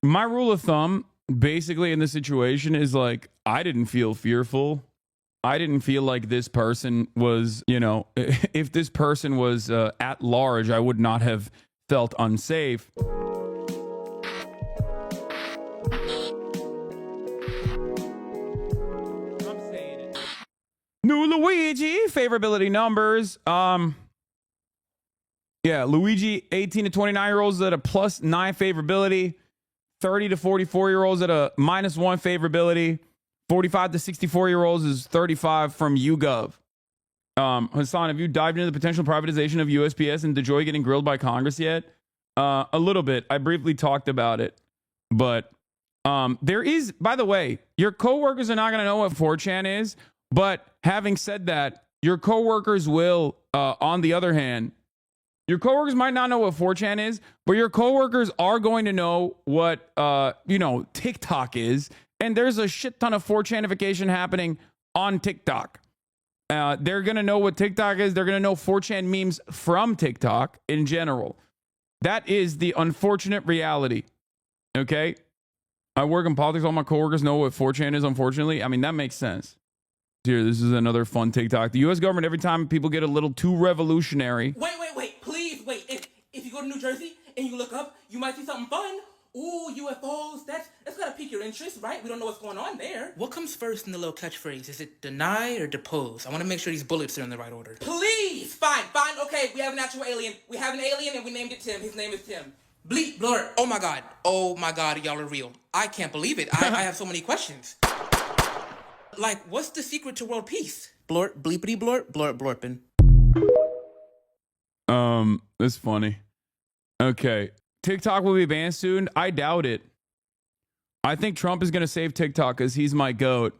My rule of thumb, basically, in this situation is like, I didn't feel fearful. I didn't feel like this person was, if this person was at large, I would not have felt unsafe. I'm saying it. New Luigi, favorability numbers. Yeah, Luigi, 18 to 29-year-olds at a +9 favorability. 30 to 44-year-olds at a -1 favorability. 45 to 64-year-olds is 35 from YouGov. Hasan, have you dived into the potential privatization of USPS and DeJoy getting grilled by Congress yet? A little bit. I briefly talked about it. But there is, by the way, your coworkers are not going to know what 4chan is. But having said that, your coworkers will, on the other hand, your coworkers might not know what 4chan is, but your coworkers are going to know what, TikTok is. And there's a shit ton of 4chanification happening on TikTok. They're going to know what TikTok is. They're going to know 4chan memes from TikTok in general. That is the unfortunate reality. Okay? I work in politics. All my coworkers know what 4chan is, unfortunately. I mean, that makes sense. Here, this is another fun TikTok. The U.S. government, every time people get a little too revolutionary. Wait. Please, wait. If you go to New Jersey and you look up, you might see something fun. Ooh, UFOs. That's gotta pique your interest, right? We don't know what's going on there. What comes first in the little catchphrase? Is it deny or depose? I want to make sure these bullets are in the right order. Please! Fine. Okay, we have an actual alien. We have an alien and we named it Tim. His name is Tim. Bleep, blur. Oh my god, y'all are real. I can't believe it. I have so many questions. Like, what's the secret to world peace? Blort, bleepity blort, blorpin'. That's funny. Okay. TikTok will be banned soon. I doubt it. I think Trump is going to save TikTok because he's my goat.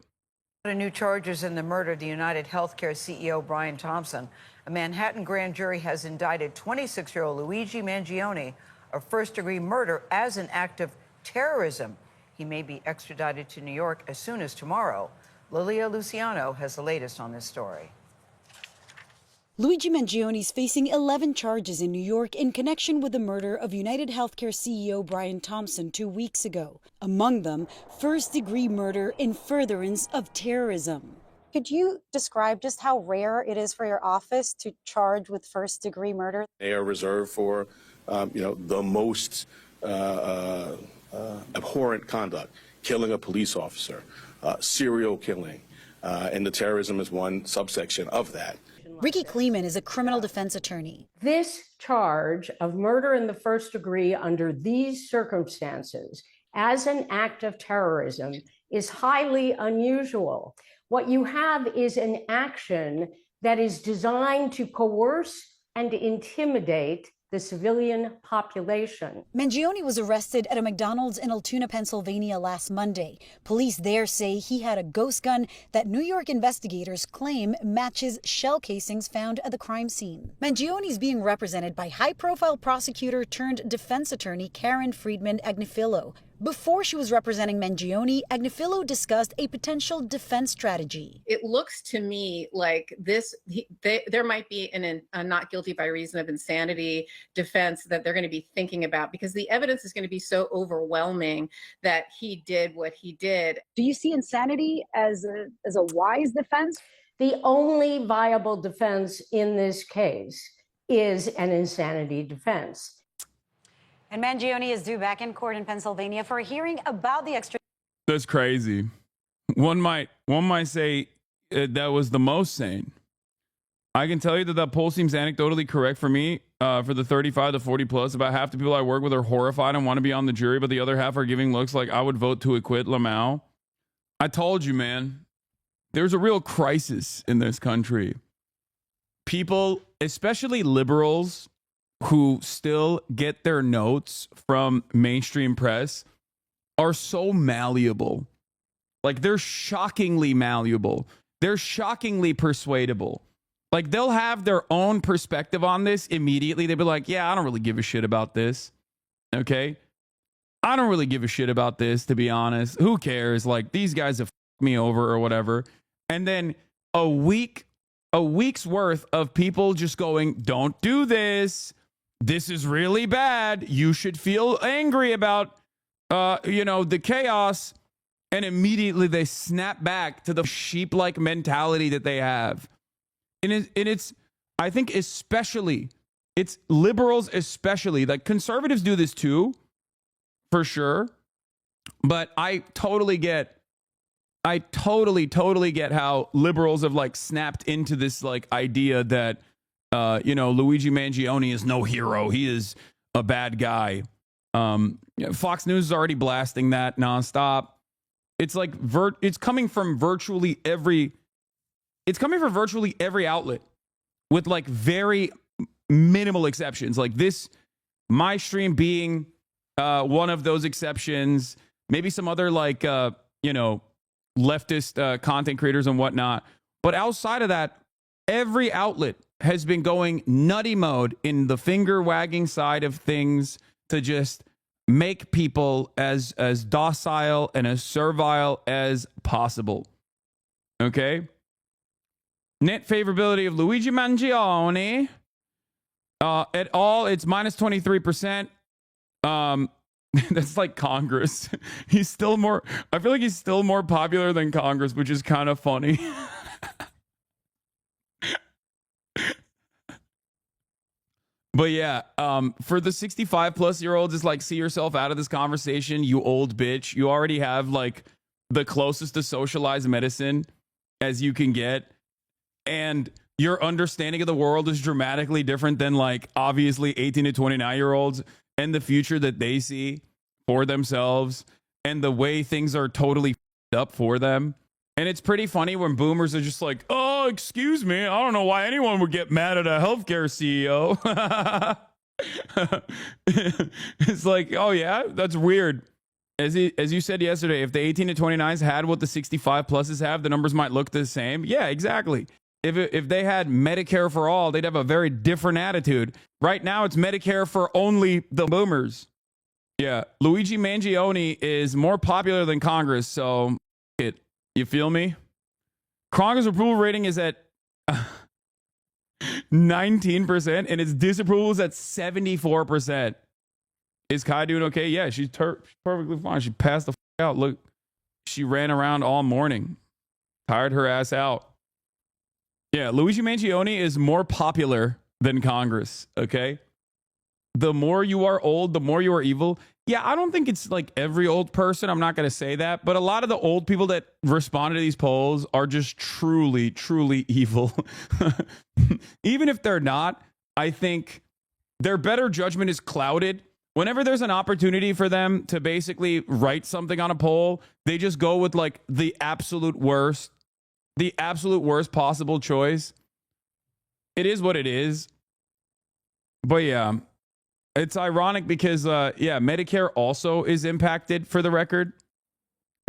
New charges in the murder of the United Healthcare CEO Brian Thompson. A Manhattan grand jury has indicted 26-year-old Luigi Mangione of first-degree murder as an act of terrorism. He may be extradited to New York as soon as tomorrow. Lilia Luciano has the latest on this story. Luigi Mangione is facing 11 charges in New York in connection with the murder of United Healthcare CEO Brian Thompson 2 weeks ago. Among them, first-degree murder in furtherance of terrorism. Could you describe just how rare it is for your office to charge with first-degree murder? They are reserved for, the most abhorrent conduct, killing a police officer, serial killing, and the terrorism is one subsection of that. Ricky Kleeman is a criminal defense attorney. This charge of murder in the first degree under these circumstances as an act of terrorism is highly unusual. What you have is an action that is designed to coerce and intimidate the civilian population. Mangione was arrested at a McDonald's in Altoona, Pennsylvania last Monday. Police there say he had a ghost gun that New York investigators claim matches shell casings found at the crime scene. Mangione is being represented by high-profile prosecutor turned defense attorney Karen Friedman Agnifilo. Before she was representing Mangione, Agnifilo discussed a potential defense strategy. It looks to me like there might be a not guilty by reason of insanity defense that they're going to be thinking about, because the evidence is going to be so overwhelming that he did what he did. Do you see insanity as a wise defense? The only viable defense in this case is an insanity defense. And Mangione is due back in court in Pennsylvania for a hearing about the extradition. That's crazy. One might say that was the most sane. I can tell you that poll seems anecdotally correct for me. For the 35 to 40 plus, about half the people I work with are horrified and want to be on the jury, but the other half are giving looks like I would vote to acquit Lamau. I told you, man. There's a real crisis in this country. People, especially liberals, who still get their notes from mainstream press, are so malleable. Like, they're shockingly malleable. They're shockingly persuadable. Like, they'll have their own perspective on this immediately. They'll be like, yeah, I don't really give a shit about this. Okay? I don't really give a shit about this, to be honest. Who cares? Like, these guys have f***ed me over or whatever. And then a week's worth of people just going, don't do this. This is really bad. You should feel angry about the chaos, and immediately they snap back to the sheep-like mentality that they have. And it's, I think, especially, it's liberals especially. Like, conservatives do this too, for sure. But I totally get how liberals have like snapped into this like idea that, Luigi Mangione is no hero. He is a bad guy. Fox News is already blasting that nonstop. It's like it's coming from virtually every outlet with like very minimal exceptions. Like this, my stream being one of those exceptions. Maybe some other like leftist content creators and whatnot. But outside of that, every outlet has been going nutty mode in the finger wagging side of things to just make people as docile and as servile as possible. Okay? Net favorability of Luigi Mangione. At all, it's minus 23%. That's like Congress. He's still more, I feel like he's still more popular than Congress, which is kind of funny. But yeah, for the 65 plus year olds, it's like, see yourself out of this conversation, you old bitch. You already have like the closest to socialized medicine as you can get. And your understanding of the world is dramatically different than like obviously 18 to 29 year olds and the future that they see for themselves and the way things are totally up for them. And it's pretty funny when boomers are just like, oh, excuse me, I don't know why anyone would get mad at a healthcare CEO. It's like, oh yeah, that's weird. As you said yesterday, if the 18 to 29s had what the 65 pluses have, the numbers might look the same. Yeah, exactly. If they had Medicare for all, they'd have a very different attitude. Right now, it's Medicare for only the boomers. Yeah, Luigi Mangione is more popular than Congress, so you feel me? Congress approval rating is at 19%, and its disapproval is at 74%. Is Kai doing okay? Yeah, she's perfectly fine. She passed the out. Look, she ran around all morning, tired her ass out. Yeah, Luigi Mangione is more popular than Congress, okay? The more you are old, the more you are evil. Yeah, I don't think it's like every old person. I'm not going to say that. But a lot of the old people that responded to these polls are just truly, truly evil. Even if they're not, I think their better judgment is clouded. Whenever there's an opportunity for them to basically write something on a poll, they just go with like the absolute worst possible choice. It is what it is. But yeah, it's ironic because, Medicare also is impacted, for the record.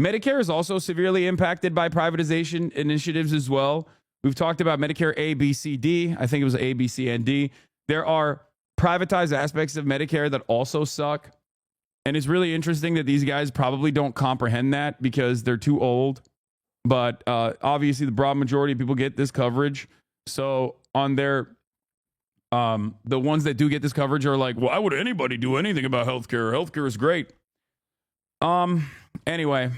Medicare is also severely impacted by privatization initiatives as well. We've talked about Medicare A, B, C, D. I think it was A, B, C, and D. There are privatized aspects of Medicare that also suck. And it's really interesting that these guys probably don't comprehend that because they're too old. But obviously, the broad majority of people get this coverage. So on their the ones that do get this coverage are like, why would anybody do anything about healthcare? Healthcare is great. Anyway,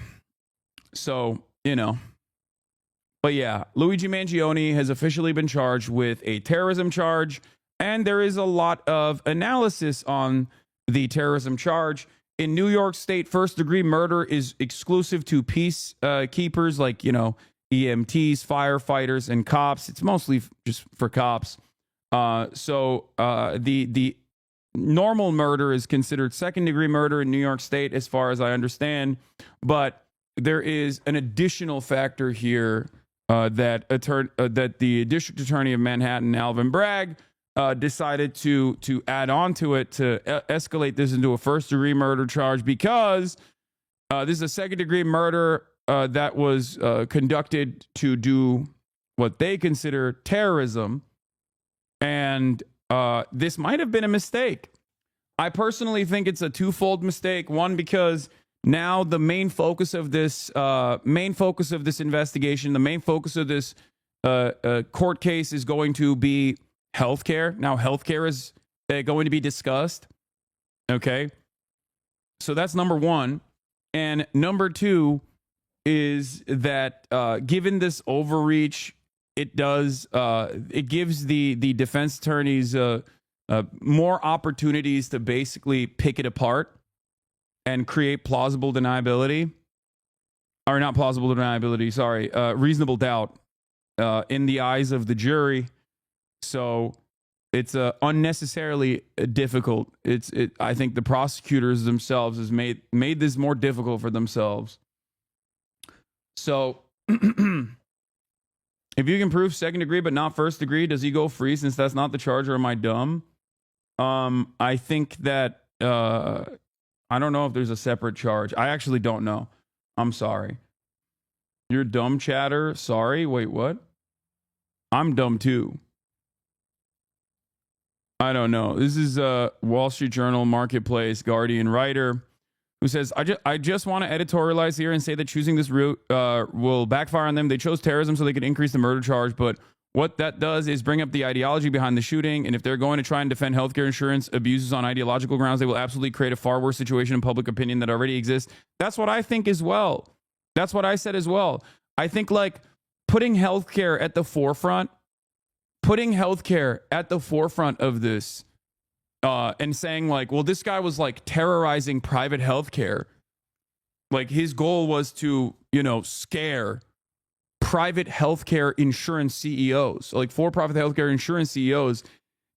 so, but yeah, Luigi Mangione has officially been charged with a terrorism charge, and there is a lot of analysis on the terrorism charge. In New York State, first-degree murder is exclusive to peacekeepers like, EMTs, firefighters, and cops. It's mostly just for cops. So the normal murder is considered second-degree murder in New York State, as far as I understand. But there is an additional factor here that the district attorney of Manhattan, Alvin Bragg, decided to add on to it to escalate this into a first-degree murder charge because this is a second-degree murder that was conducted to do what they consider terrorism. And this might have been a mistake. I personally think it's a twofold mistake. One, because now the main focus of this investigation, the main focus of this court case is going to be healthcare. Now, healthcare is going to be discussed. Okay. So that's number one. And number two is that given this overreach, it gives the defense attorneys more opportunities to basically pick it apart and create plausible deniability, or not plausible deniability, sorry, reasonable doubt in the eyes of the jury. So it's unnecessarily difficult. I think the prosecutors themselves has made this more difficult for themselves. So if you can prove second degree but not first degree, does he go free since that's not the charge, or am I dumb? I think that I don't know if there's a separate charge. I actually don't know. I'm sorry. You're dumb, chatter. Sorry. Wait, what? I'm dumb too. I don't know. This is a Wall Street Journal, Marketplace, Guardian writer who says, I just want to editorialize here and say that choosing this route will backfire on them. They chose terrorism so they could increase the murder charge, but what that does is bring up the ideology behind the shooting, and if they're going to try and defend healthcare insurance abuses on ideological grounds, they will absolutely create a far worse situation in public opinion that already exists. That's what I think as well. That's what I said as well. I think like putting healthcare at the forefront of this and saying like, well, this guy was like terrorizing private healthcare. Like his goal was to, scare private healthcare insurance CEOs, like for-profit healthcare insurance CEOs.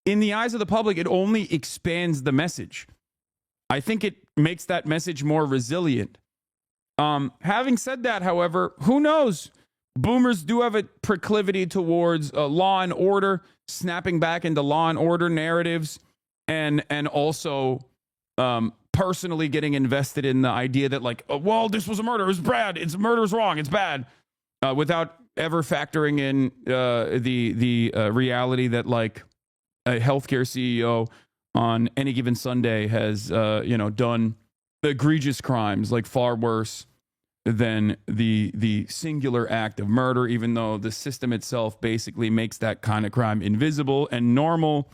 In the eyes of the public, it only expands the message. I think it makes that message more resilient. Having said that, however, who knows? Boomers do have a proclivity towards law and order, snapping back into law and order narratives, and also personally getting invested in the idea that like, well, this was a murder, it's bad, murder's wrong, it's bad. Without ever factoring in the reality that like a healthcare CEO on any given Sunday has done egregious crimes, like far worse than the singular act of murder, even though the system itself basically makes that kind of crime invisible and normal.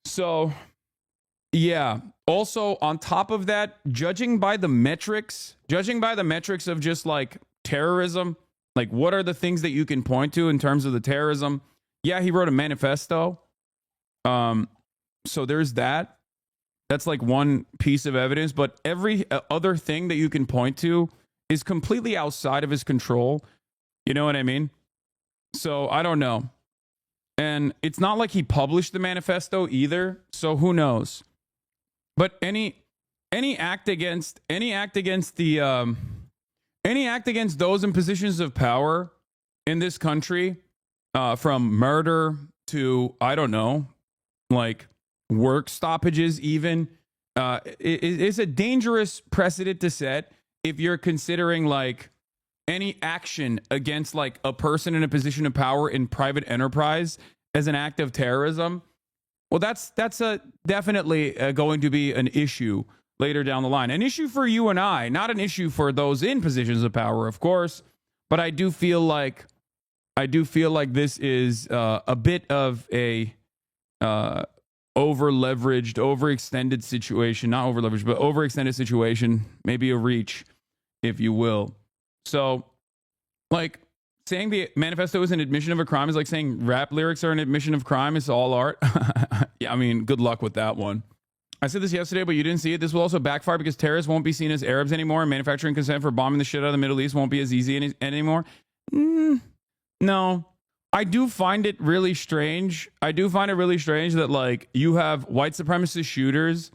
So yeah. Also, on top of that, judging by the metrics of just like terrorism, like what are the things that you can point to in terms of the terrorism? Yeah, he wrote a manifesto. So there's that. That's like one piece of evidence, but every other thing that you can point to is completely outside of his control. You know what I mean? So I don't know. And it's not like he published the manifesto either, so who knows? But any act against those in positions of power in this country, from murder to, I don't know, like work stoppages even, is a dangerous precedent to set if you're considering like any action against like a person in a position of power in private enterprise as an act of terrorism. Well, that's definitely going to be an issue later down the line. An issue for you and I, not an issue for those in positions of power, of course. But I do feel like this is a bit of a over-leveraged, overextended situation. Not over-leveraged, but overextended situation. Maybe a reach, if you will. So, like, saying the manifesto is an admission of a crime is like saying rap lyrics are an admission of crime. It's all art. Yeah, I mean, good luck with that one. I said this yesterday, but you didn't see it. This will also backfire because terrorists won't be seen as Arabs anymore, and manufacturing consent for bombing the shit out of the Middle East won't be as easy anymore. No. I do find it really strange. That, like, you have white supremacist shooters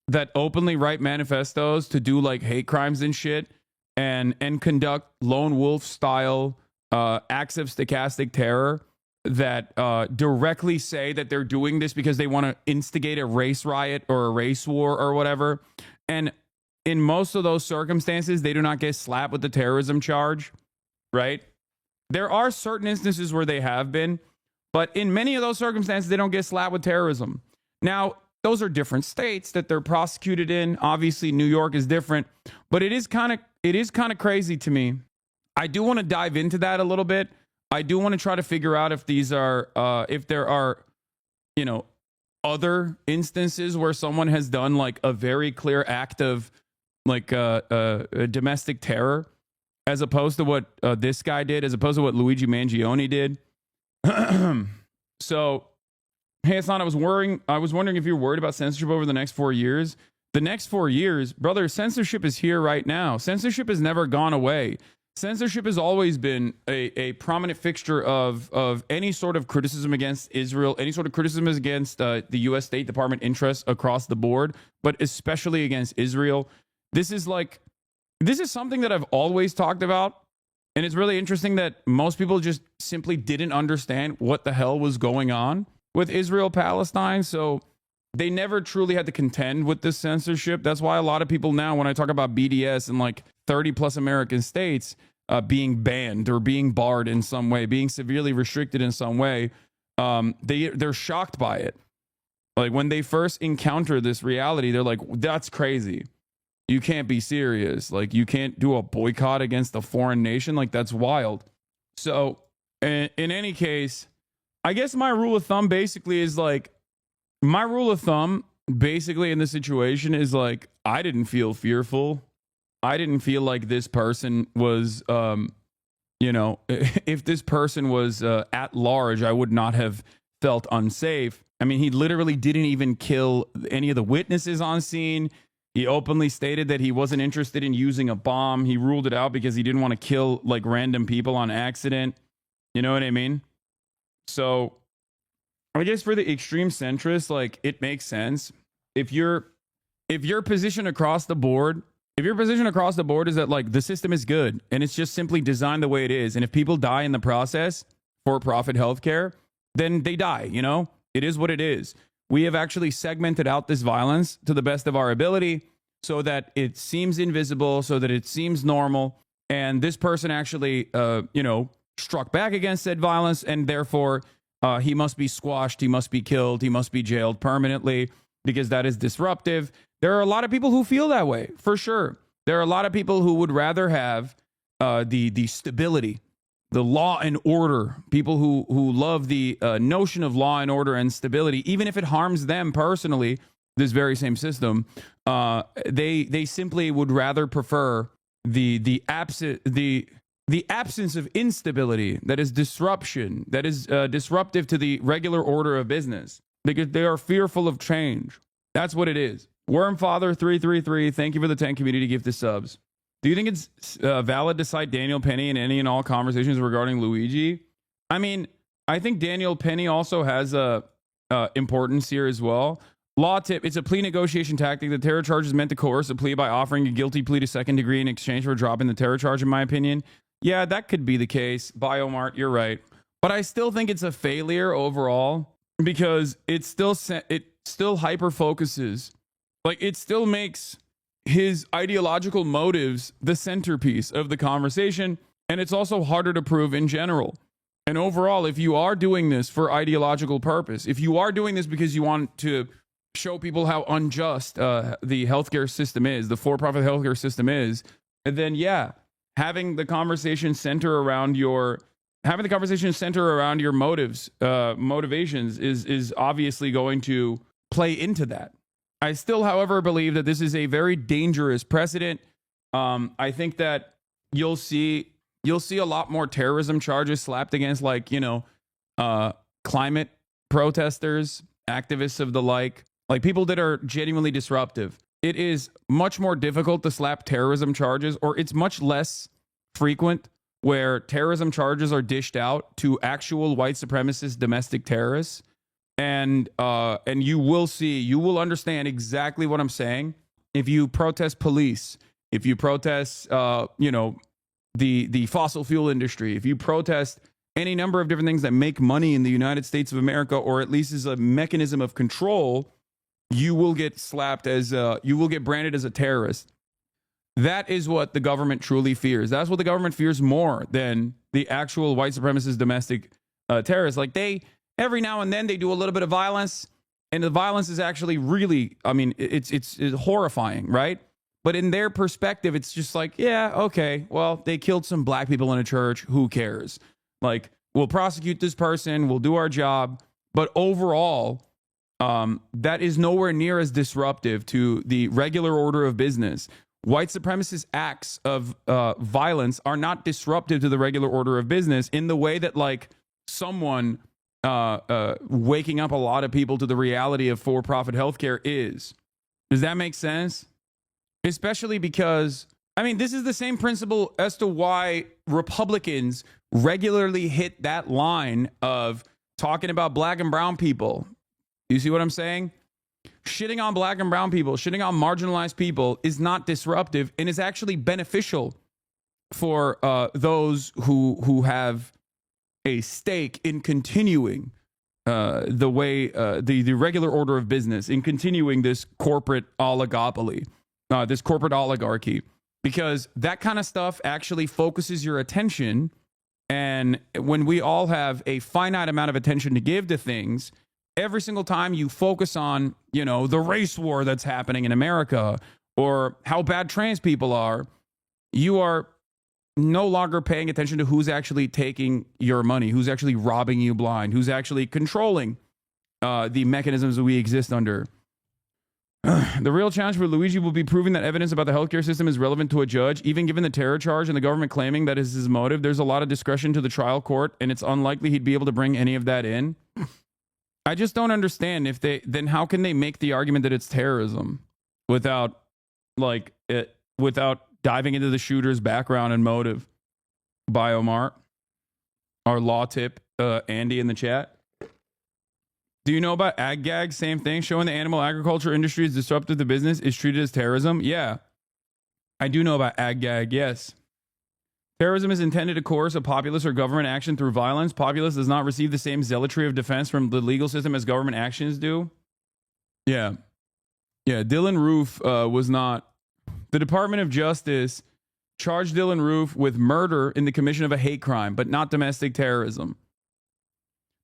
that openly write manifestos to do, like, hate crimes and shit and conduct lone wolf style acts of stochastic terror that directly say that they're doing this because they want to instigate a race riot or a race war or whatever. And in most of those circumstances, they do not get slapped with the terrorism charge, right? There are certain instances where they have been, but in many of those circumstances, they don't get slapped with terrorism. Now, those are different states that they're prosecuted in. Obviously, New York is different, but it is kind of crazy to me. I do want to dive into that a little bit. I do want to try to figure out if these are, if there are, other instances where someone has done like a very clear act of like domestic terror, as opposed to what this guy did, as opposed to what Luigi Mangione did. So, hey, Hassan, I was wondering if you're worried about censorship over the next 4 years. The next 4 years, brother, censorship is here right now. Censorship has never gone away. Censorship has always been a prominent fixture of any sort of criticism against Israel, any sort of criticism against the U.S. State Department interests across the board, but especially against Israel. This is something that I've always talked about. And it's really interesting that most people just simply didn't understand what the hell was going on with Israel-Palestine. So they never truly had to contend with this censorship. That's why a lot of people now, when I talk about BDS in like 30 plus American states being banned or being barred in some way, being severely restricted in some way, they're shocked by it. Like when they first encounter this reality, they're like, that's crazy. You can't be serious. Like you can't do a boycott against a foreign nation. Like that's wild. So in any case, I guess my rule of thumb basically is like, my rule of thumb basically in this situation is like, I didn't feel fearful. I didn't feel like this person was, if this person was at large, I would not have felt unsafe. I mean, he literally didn't even kill any of the witnesses on scene. He openly stated that he wasn't interested in using a bomb. He ruled it out because he didn't want to kill like random people on accident. You know what I mean? So I guess for the extreme centrists, like it makes sense. If your position across the board, is that like the system is good and it's just simply designed the way it is. And if people die in the process for profit healthcare, then they die, you know? It is what it is. We have actually segmented out this violence to the best of our ability so that it seems invisible, so that it seems normal. And this person actually, struck back against said violence, and therefore he must be squashed, he must be killed, he must be jailed permanently because that is disruptive. There are a lot of people who feel that way, for sure. There are a lot of people who would rather have the stability, the law and order, people who love the notion of law and order and stability, even if it harms them personally, this very same system, they simply would rather prefer the absence of instability that is disruption, that is disruptive to the regular order of business, because they are fearful of change. That's what it is. Wormfather333, thank you for the 10 community gift of subs. Do you think it's valid to cite Daniel Penny in any and all conversations regarding Luigi? I mean, I think Daniel Penny also has a importance here as well. Law tip, it's a plea negotiation tactic. The terror charge is meant to coerce a plea by offering a guilty plea to second degree in exchange for dropping the terror charge, in my opinion. Yeah, that could be the case. Biomart, you're right. But I still think it's a failure overall because it still hyper focuses. Like it still makes his ideological motives the centerpiece of the conversation, and it's also harder to prove in general. And overall, if you are doing this for ideological purpose, if you are doing this because you want to show people how unjust the healthcare system is, the for-profit healthcare system is, then yeah, having the conversation center around your motives, motivations is obviously going to play into that. I still, however, believe that this is a very dangerous precedent. I think that you'll see a lot more terrorism charges slapped against, like, climate protesters, activists of the like people that are genuinely disruptive. It is much more difficult to slap terrorism charges, or it's much less frequent where terrorism charges are dished out to actual white supremacist domestic terrorists. And you will understand exactly what I'm saying if you protest police, if you protest, the fossil fuel industry, if you protest any number of different things that make money in the United States of America, or at least is a mechanism of control, you will get slapped as you will get branded as a terrorist. That is what the government truly fears. That's what the government fears more than the actual white supremacist domestic terrorists. Like every now and then they do a little bit of violence, and the violence is actually really, I mean, it's horrifying, right? But in their perspective, it's just like, yeah, okay, well, they killed some black people in a church. Who cares? Like, we'll prosecute this person. We'll do our job. But overall, that is nowhere near as disruptive to the regular order of business. White supremacist acts of violence are not disruptive to the regular order of business in the way that, like, someone waking up a lot of people to the reality of for-profit healthcare is. Does that make sense? Especially because, I mean, this is the same principle as to why Republicans regularly hit that line of talking about black and brown people. You see what I'm saying? Shitting on black and brown people, shitting on marginalized people is not disruptive and is actually beneficial for those who have a stake in continuing the way the regular order of business, in continuing this corporate oligopoly, this corporate oligarchy, because that kind of stuff actually focuses your attention. And when we all have a finite amount of attention to give to things, every single time you focus on, you know, the race war that's happening in America or how bad trans people are, you are no longer paying attention to who's actually taking your money, who's actually robbing you blind, who's actually controlling the mechanisms that we exist under. The real challenge for Luigi will be proving that evidence about the healthcare system is relevant to a judge, even given the terror charge and the government claiming that is his motive. There's a lot of discretion to the trial court, and it's unlikely he'd be able to bring any of that in. I just don't understand then how can they make the argument that it's terrorism without diving into the shooter's background and motive? Biomart, our law tip, Andy in the chat. Do you know about ag gag? Same thing, showing the animal agriculture industry is disruptive to business is treated as terrorism. Yeah, I do know about ag gag. Yes. Terrorism is intended to coerce a populace or government action through violence. Populace does not receive the same zealotry of defense from the legal system as government actions do. Yeah. Dylan Roof was not. The Department of Justice charged Dylan Roof with murder in the commission of a hate crime, but not domestic terrorism.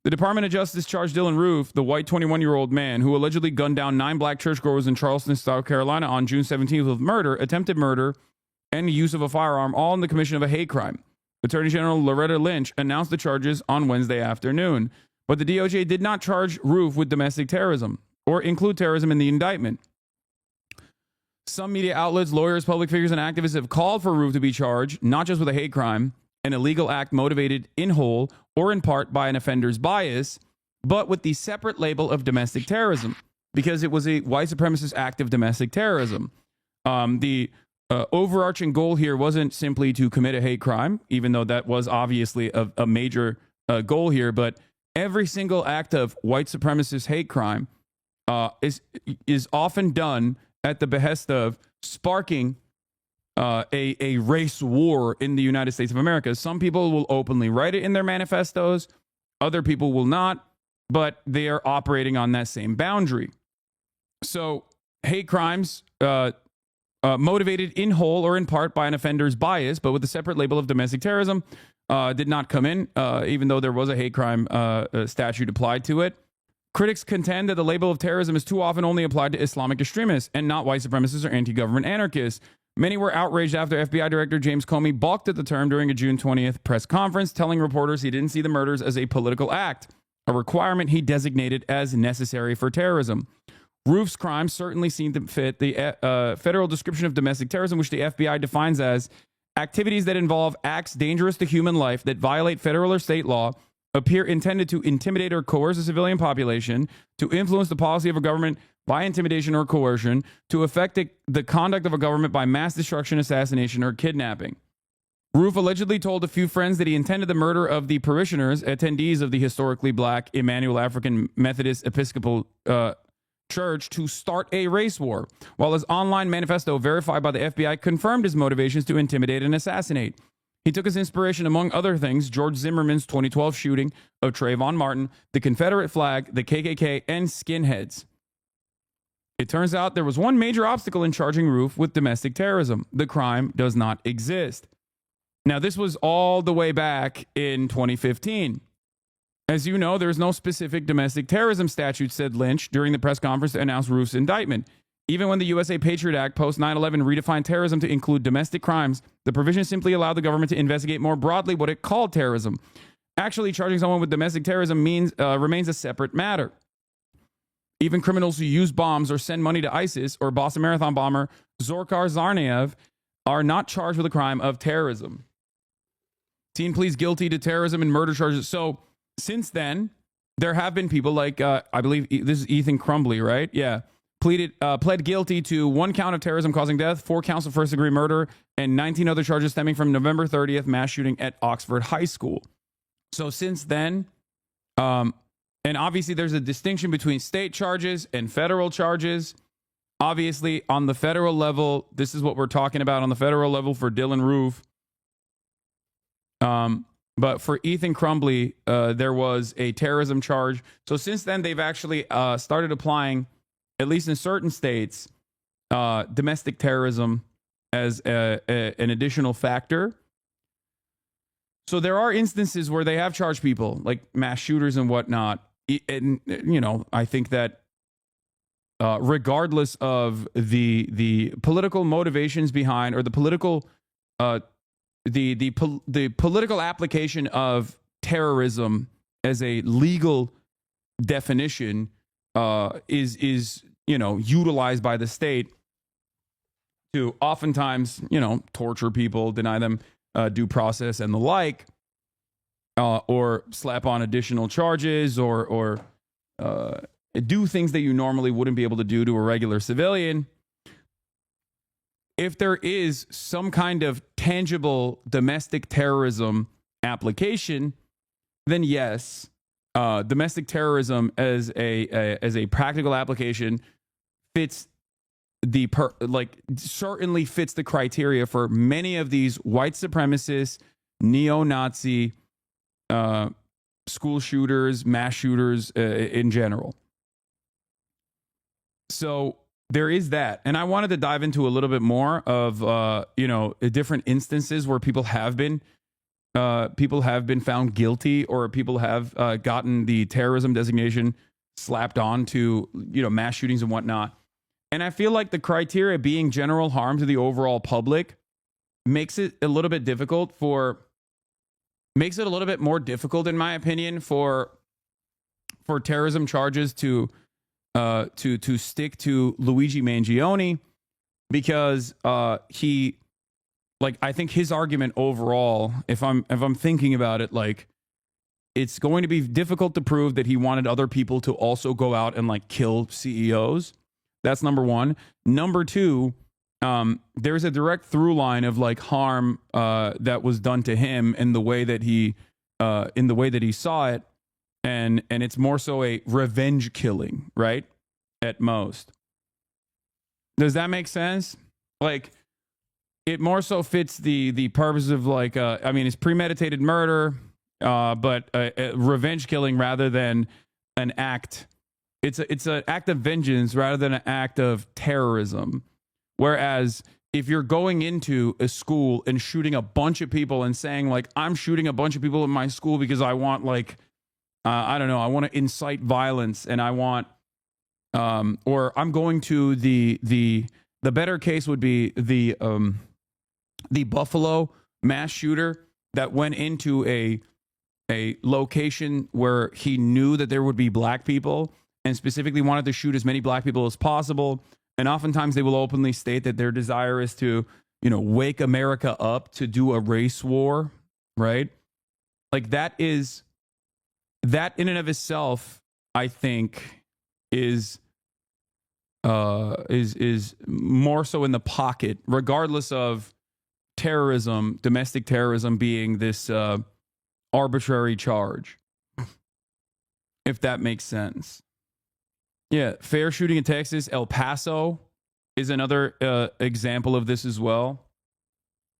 The Department of Justice charged Dylan Roof, the white 21-year-old man who allegedly gunned down 9 black churchgoers in Charleston, South Carolina on June 17th with murder, attempted murder, and use of a firearm, all in the commission of a hate crime. Attorney General Loretta Lynch announced the charges on Wednesday afternoon, but the DOJ did not charge Roof with domestic terrorism or include terrorism in the indictment. Some media outlets, lawyers, public figures, and activists have called for Roof to be charged, not just with a hate crime, an illegal act motivated in whole or in part by an offender's bias, but with the separate label of domestic terrorism, because it was a white supremacist act of domestic terrorism. The overarching goal here wasn't simply to commit a hate crime, even though that was obviously a major goal here, but every single act of white supremacist hate crime is often done at the behest of sparking a race war in the United States of America. Some people will openly write it in their manifestos. Other people will not, but they are operating on that same boundary. So hate crimes motivated in whole or in part by an offender's bias, but with a separate label of domestic terrorism, did not come in, even though there was a hate crime statute applied to it. Critics contend that the label of terrorism is too often only applied to Islamic extremists and not white supremacists or anti-government anarchists. Many were outraged after FBI Director James Comey balked at the term during a June 20th press conference, telling reporters he didn't see the murders as a political act, a requirement he designated as necessary for terrorism. Roof's crimes certainly seem to fit the federal description of domestic terrorism, which the FBI defines as activities that involve acts dangerous to human life that violate federal or state law, appear intended to intimidate or coerce a civilian population, to influence the policy of a government by intimidation or coercion, to affect the conduct of a government by mass destruction, assassination, or kidnapping. Roof allegedly told a few friends that he intended the murder of the parishioners, attendees of the historically black Emmanuel African Methodist Episcopal Church, to start a race war, while his online manifesto, verified by the FBI, confirmed his motivations to intimidate and assassinate. He took his inspiration, among other things, George Zimmerman's 2012 shooting of Trayvon Martin, the Confederate flag, the KKK, and skinheads. It turns out there was one major obstacle in charging Roof with domestic terrorism. The crime does not exist. Now, this was all the way back in 2015. As you know, there's no specific domestic terrorism statute, said Lynch during the press conference to announce Roof's indictment. Even when the USA Patriot Act post 9/11 redefined terrorism to include domestic crimes, the provision simply allowed the government to investigate more broadly what it called terrorism. Actually, charging someone with domestic terrorism remains a separate matter. Even criminals who use bombs or send money to ISIS or Boston Marathon bomber Zorkar Zarnaev are not charged with a crime of terrorism. Teen pleads guilty to terrorism and murder charges. So since then, there have been people like, I believe this is Ethan Crumbly, right? Yeah. Pled guilty to 1 count of terrorism causing death, 4 counts of first-degree murder, and 19 other charges stemming from November 30th mass shooting at Oxford High School. So since then, and obviously there's a distinction between state charges and federal charges. Obviously, on the federal level, this is what we're talking about on the federal level for Dylan Roof. But for Ethan Crumbly, there was a terrorism charge. So since then, they've actually started applying, at least in certain states, domestic terrorism as an additional factor. So there are instances where they have charged people, like mass shooters and whatnot. And, you know, I think that regardless of the political motivations behind, or the political the political application of terrorism as a legal definition is you know, utilized by the state to oftentimes, you know, torture people, deny them due process and the like, or slap on additional charges, or do things that you normally wouldn't be able to do to a regular civilian. If there is some kind of tangible domestic terrorism application, then yes, domestic terrorism as a practical application fits certainly fits the criteria for many of these white supremacist, neo-Nazi school shooters, mass shooters in general. So there is that. And I wanted to dive into a little bit more of, you know, different instances where people have been found guilty, or people have gotten the terrorism designation slapped on to, you know, mass shootings and whatnot. And I feel like the criteria being general harm to the overall public makes it a little bit more difficult, in my opinion, for terrorism charges to stick to Luigi Mangione, because he, like, I think his argument overall, if I'm thinking about it, like, it's going to be difficult to prove that he wanted other people to also go out and, like, kill CEOs. That's number one. Number two, there's a direct through line of, like, harm that was done to him in the way that he saw it, and it's more so a revenge killing, right? At most. Does that make sense? Like, it more so fits the purpose of, like, I mean, it's premeditated murder, but a revenge killing rather than an act. It's an act of vengeance rather than an act of terrorism. Whereas if you're going into a school and shooting a bunch of people and saying, like, I'm shooting a bunch of people in my school because I want, like, I don't know, I want to incite violence, and I want, or I'm going to the better case would be the Buffalo mass shooter that went into a location where he knew that there would be black people, and specifically wanted to shoot as many black people as possible. And oftentimes they will openly state that their desire is to, you know, wake America up to do a race war, right? Like, that in and of itself, I think, is more so in the pocket, regardless of terrorism, domestic terrorism being this arbitrary charge, if that makes sense. Yeah, fair shooting in Texas. El Paso is another example of this as well.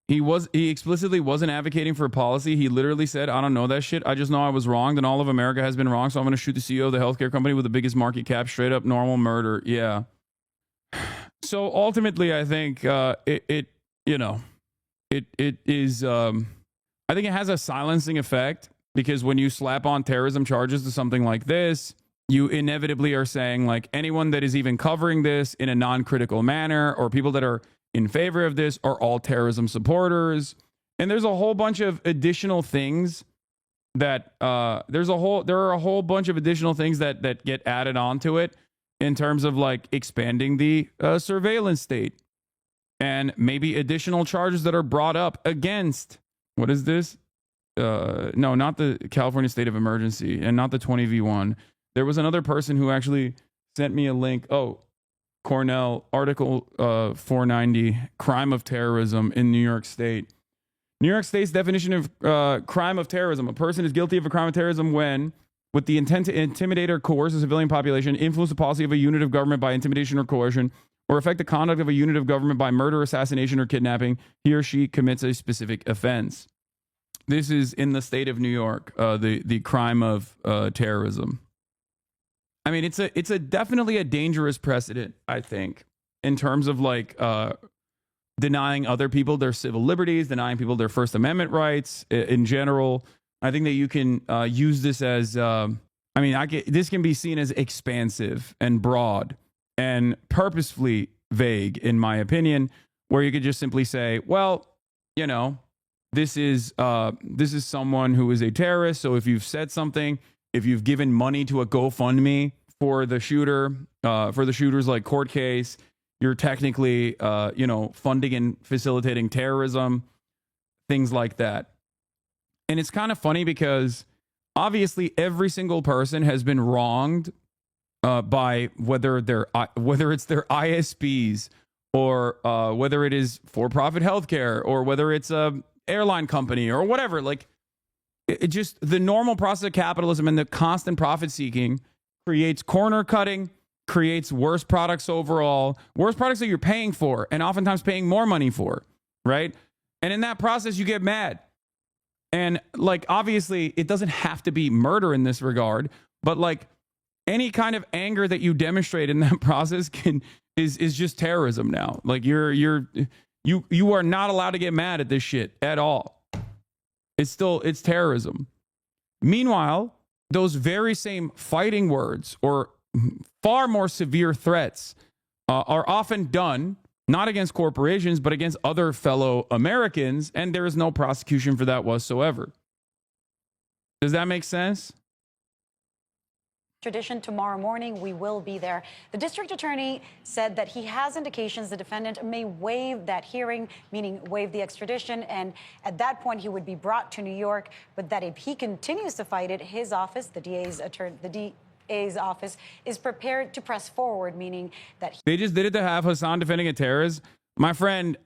He explicitly wasn't advocating for a policy. He literally said, I don't know that shit. I just know I was wrong. Then all of America has been wrong. So I'm going to shoot the CEO of the healthcare company with the biggest market cap. Straight up normal murder. Yeah. So ultimately, I think it is, I think it has a silencing effect, because when you slap on terrorism charges to something like this, you inevitably are saying, like, anyone that is even covering this in a non-critical manner, or people that are in favor of this, are all terrorism supporters. And there's a whole bunch of additional things that there are a whole bunch of additional things that get added onto it. in terms of like expanding the surveillance state and maybe additional charges that are brought up against, what is this? No, not the California state of emergency and not the 20v1. There was another person who actually sent me a link. Oh, Cornell, Article 490, crime of terrorism in New York State. New York State's definition of crime of terrorism. A person is guilty of a crime of terrorism when, with the intent to intimidate or coerce a civilian population, influence the policy of a unit of government by intimidation or coercion, or affect the conduct of a unit of government by murder, assassination, or kidnapping, he or she commits a specific offense. This is in the state of New York, the crime of terrorism. I mean, it's a definitely a dangerous precedent, I think, in terms of like denying other people their civil liberties, denying people their First Amendment rights in general. I think that you can use this as, this can be seen as expansive and broad and purposefully vague, in my opinion, where you could just simply say, well, you know, this is someone who is a terrorist. So if you've said something, if you've given money to a GoFundMe for the shooter, for the shooter's like court case, you're technically, funding and facilitating terrorism, things like that. And it's kind of funny because obviously every single person has been wronged by whether it's their ISPs or whether it is for-profit healthcare or whether it's a airline company or whatever. Like, it just, the normal process of capitalism and the constant profit seeking creates corner cutting, creates worse products overall, worse products that you're paying for and oftentimes paying more money for, right? And in that process, you get mad. And like, obviously, it doesn't have to be murder in this regard, but like any kind of anger that you demonstrate in that process is just terrorism now. Like you are not allowed to get mad at this shit at all. It's terrorism. Meanwhile, those very same fighting words or far more severe threats are often done not against corporations, but against other fellow Americans, and there is no prosecution for that whatsoever. Does that make sense? Tradition tomorrow morning, we will be there. The district attorney said that he has indications the defendant may waive that hearing, meaning waive the extradition, and at that point he would be brought to New York, but that if he continues to fight it, his office, the DA's office, is prepared to press forward, meaning that they just did it to have Hasan defending a terrorist. My friend,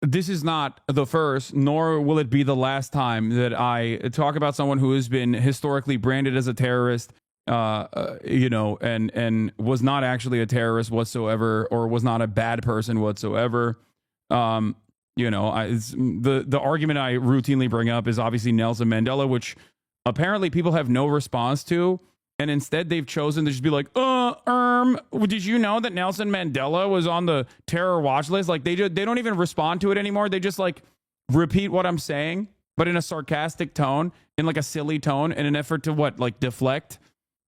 this is not the first, nor will it be the last time that I talk about someone who has been historically branded as a terrorist, and was not actually a terrorist whatsoever, or was not a bad person whatsoever. The argument I routinely bring up is obviously Nelson Mandela, which apparently people have no response to. And instead, they've chosen to just be like, did you know that Nelson Mandela was on the terror watch list? Like, they don't even respond to it anymore. They just like repeat what I'm saying, but in a sarcastic tone, in like a silly tone, in an effort to deflect.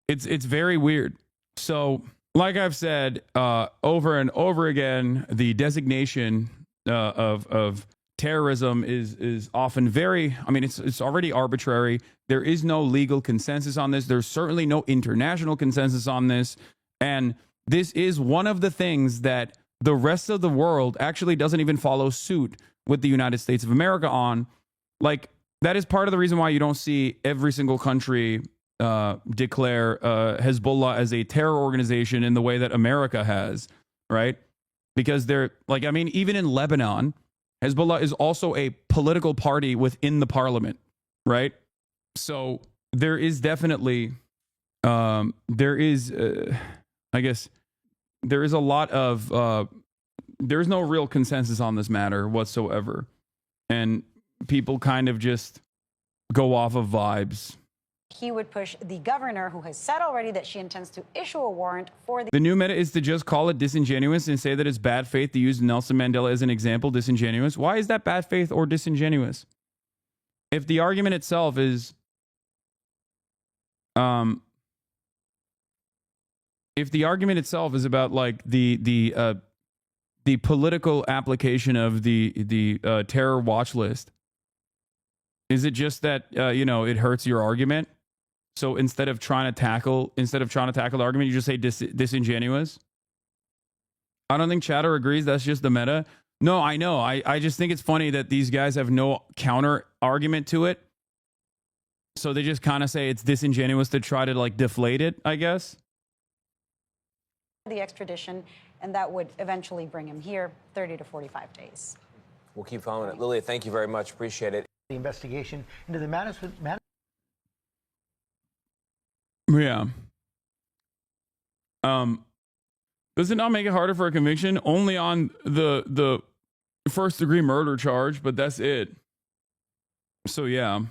It's very weird. So, like I've said over and over again, the designation of terrorism is often very, it's already arbitrary. There is no legal consensus on this. There's certainly no international consensus on this. And this is one of the things that the rest of the world actually doesn't even follow suit with the United States of America on. Like, that is part of the reason why you don't see every single country declare Hezbollah as a terror organization in the way that America has, right? Because they're like, even in Lebanon, Hezbollah is also a political party within the parliament, right? So there is definitely, there is a lot of, there is no real consensus on this matter whatsoever. And people kind of just go off of vibes. he would push the governor, who has said already that she intends to issue a warrant for The new meta is to just call it disingenuous and say that it's bad faith to use Nelson Mandela as an example. Disingenuous. Why is that bad faith or disingenuous? If the argument itself is, if the argument itself is about like the political application of the terror watch list, is it just that it hurts your argument? So instead of trying to tackle the argument, you just say disingenuous. I don't think Chatter agrees. That's just the meta. No, I know. I just think it's funny that these guys have no counter argument to it. So they just kind of say it's disingenuous to try to like deflate it, I guess. The extradition, and that would eventually bring him here 30 to 45 days. We'll keep following it. Lilia, thank you very much. Appreciate it. The investigation into the management. Yeah. Does it not make it harder for a conviction? Only on the first degree murder charge, but that's it. So yeah.